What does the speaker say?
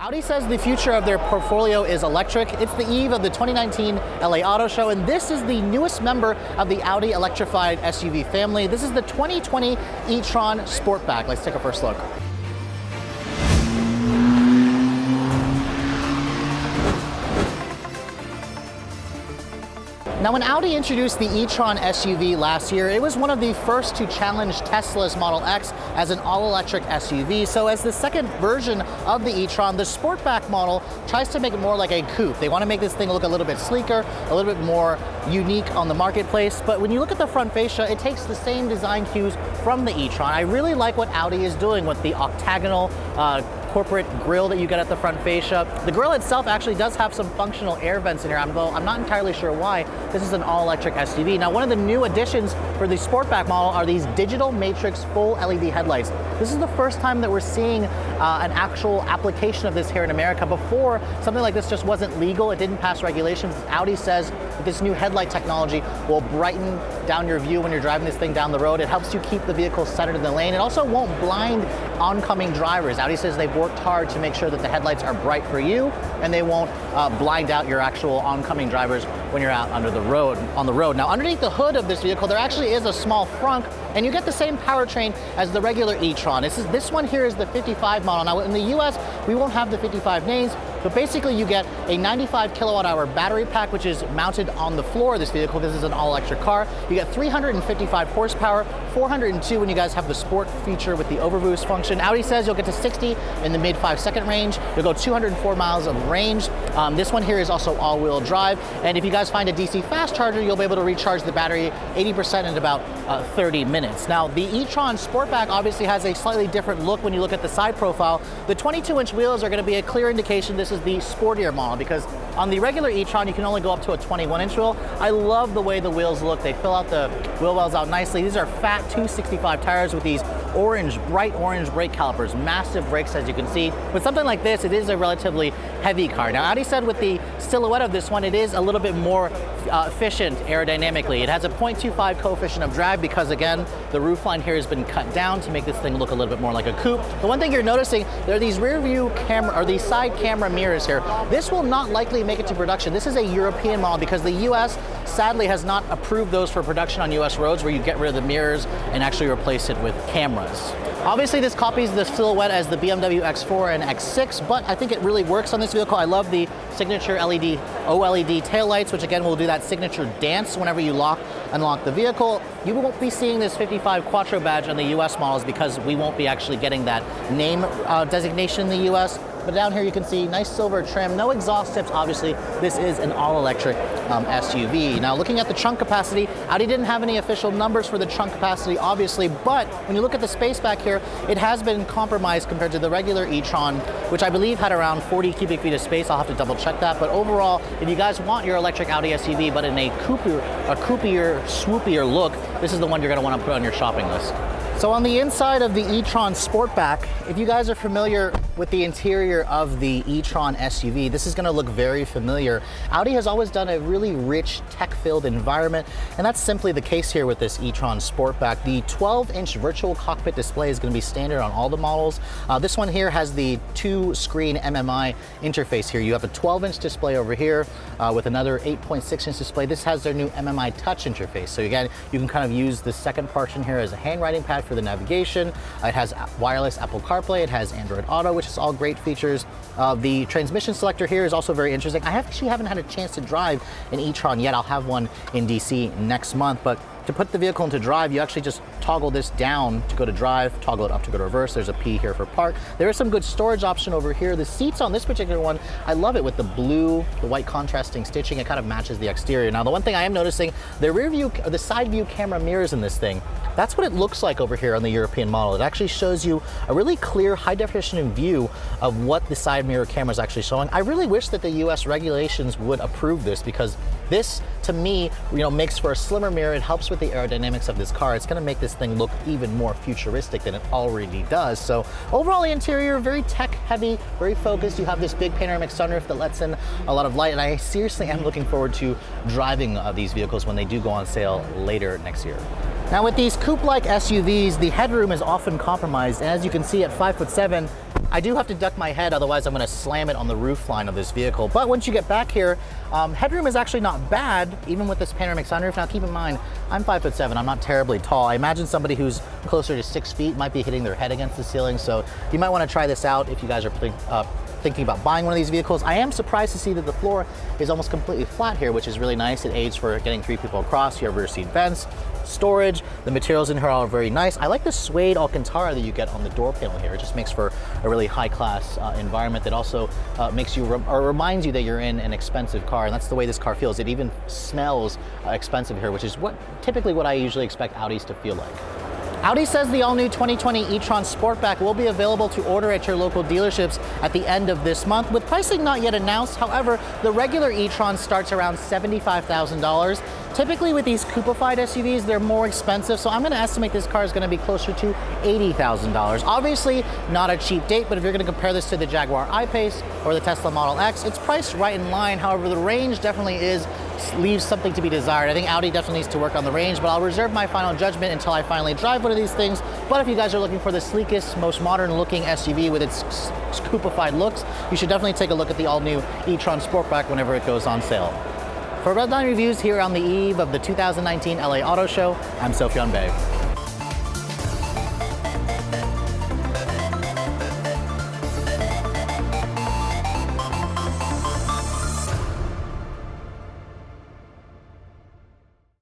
Audi says the future of their portfolio is electric. It's the eve of the 2019 LA Auto Show, and this is the newest member of the Audi electrified SUV family. This is the 2020 E-Tron Sportback. Let's take a first look. Now, when Audi introduced the e-tron SUV last year, it was one of the first to challenge Tesla's Model X as an all-electric SUV. So as the second version of the e-tron, the Sportback model tries to make it more like a coupe. They want to make this thing look a little bit sleeker, a little bit more unique on the marketplace. But when you look at the front fascia, it takes the same design cues from the e-tron. I really like what Audi is doing with the octagonal corporate grille that you get at the front fascia. The grille itself actually does have some functional air vents in here, although I'm not entirely sure why. This is an all-electric SUV. Now, one of the new additions for the Sportback model are these digital matrix full LED headlights. This is the first time that we're seeing an actual application of this here in America. Before, something like this just wasn't legal. It didn't pass regulations. Audi says that this new headlight technology will brighten down your view when you're driving this thing down the road. It helps you keep the vehicle centered in the lane. It also won't blind oncoming drivers. Audi says they've worked hard to make sure that the headlights are bright for you and they won't blind out your actual oncoming drivers when you're out on the road. Now, underneath the hood of this vehicle, there actually is a small frunk, and you get the same powertrain as the regular e-tron. This one here is the 55 model. Now, in the US, we won't have the 55 names, but basically you get a 95 kilowatt hour battery pack, which is mounted on the floor of this vehicle. This is an all-electric car. You get 355 horsepower, 402 when you guys have the sport feature with the overboost function. Audi says you'll get to 60 in the mid 5-second range. You'll go 204 miles of range. This one here is also all-wheel drive, and if you guys find a DC fast charger, you'll be able to recharge the battery 80% in about 30 minutes. Now, the e-tron Sportback obviously has a slightly different look when you look at the side profile. The 22-inch wheels are going to be a clear indication this is the sportier model, because on the regular e-tron you can only go up to a 21-inch wheel. I love the way the wheels look. They fill out the wheel wells out nicely. These are fat 265 tires with these bright orange brake calipers, massive brakes as you can see. With something like this, it is a relatively heavy car. Now, Audi said with the silhouette of this one, it is a little bit more efficient aerodynamically. It has a 0.25 coefficient of drag because, again, the roofline here has been cut down to make this thing look a little bit more like a coupe. The one thing you're noticing, there are these rear view camera, or these side camera mirrors here. This will not likely make it to production. This is a European model because the US sadly has not approved those for production on US roads, where you get rid of the mirrors and actually replace it with cameras. Obviously, this copies the silhouette as the BMW X4 and X6, but I think it really works on this vehicle. I love the signature OLED taillights, which again will do that signature dance whenever you unlock the vehicle. You won't be seeing this 55 Quattro badge on the US models because we won't be actually getting that name designation in the US. But down here you can see nice silver trim, no exhaust tips. Obviously, this is an all-electric SUV. Now, looking at the trunk capacity, Audi didn't have any official numbers for the trunk capacity, obviously, but when you look at the space back here, it has been compromised compared to the regular e-tron, which I believe had around 40 cubic feet of space. I'll have to double check that. But overall, if you guys want your electric Audi SUV, but in a coupier, swoopier look, this is the one you're gonna wanna put on your shopping list. So on the inside of the e-tron Sportback, if you guys are familiar with the interior of the e-tron SUV, this is going to look very familiar. Audi has always done a really rich tech-filled environment, and that's simply the case here with this e-tron Sportback. The 12-inch virtual cockpit display is going to be standard on all the models. This one here has the 2-screen MMI interface here. You have a 12-inch display over here with another 8.6-inch display. This has their new MMI touch interface. So again, you can kind of use the second portion here as a handwriting pad for the navigation. It has wireless Apple CarPlay. It has Android Auto, which is all great features. The transmission selector here is also very interesting. I actually haven't had a chance to drive an e-tron yet. I'll have one in DC next month, but to put the vehicle into drive, you actually just toggle this down to go to drive, toggle it up to go to reverse. There's a P here for park. There is some good storage option over here. The seats on this particular one, I love it with the blue, the white contrasting stitching. It kind of matches the exterior. Now, the one thing I am noticing, the rear view, or the side view camera mirrors in this thing, that's what it looks like over here on the European model. It actually shows you a really clear, high definition view of what the side mirror camera is actually showing. I really wish that the US regulations would approve this, because this, to me, makes for a slimmer mirror. It helps with the aerodynamics of this car. It's going to make this thing look even more futuristic than it already does. So overall, the interior, very tech heavy, very focused. You have this big panoramic sunroof that lets in a lot of light, and I seriously am looking forward to driving these vehicles when they do go on sale later next year. Now, with these coupe-like SUVs, the headroom is often compromised, and as you can see at 5'7", I do have to duck my head, otherwise I'm going to slam it on the roof line of this vehicle. But once you get back here, headroom is actually not bad, even with this panoramic sunroof. Now keep in mind, I'm 5'7", I'm not terribly tall. I imagine somebody who's closer to 6 feet might be hitting their head against the ceiling, so you might want to try this out if you guys are thinking about buying one of these vehicles. I am surprised to see that the floor is almost completely flat here, which is really nice. It aids for getting 3 people across. You have rear seat vents, storage. The materials in here are very nice. I like the suede Alcantara that you get on the door panel here. It just makes for a really high-class environment that also makes you or reminds you that you're in an expensive car, and that's the way this car feels. It even smells expensive here, which is typically what I usually expect Audis to feel like. Audi says the all-new 2020 e-tron Sportback will be available to order at your local dealerships at the end of this month, with pricing not yet announced. However, the regular e-tron starts around $75,000. Typically with these coupe-like SUVs, they're more expensive, so I'm going to estimate this car is going to be closer to $80,000. Obviously, not a cheap date, but if you're going to compare this to the Jaguar I-Pace or the Tesla Model X, it's priced right in line. However, the range definitely leaves something to be desired. I think Audi definitely needs to work on the range, but I'll reserve my final judgment until I finally drive one of these things. But if you guys are looking for the sleekest, most modern-looking SUV with its coupe-like looks, you should definitely take a look at the all-new e-tron Sportback whenever it goes on sale. For Redline Reviews here on the eve of the 2019 LA Auto Show, I'm Sofyan Bey.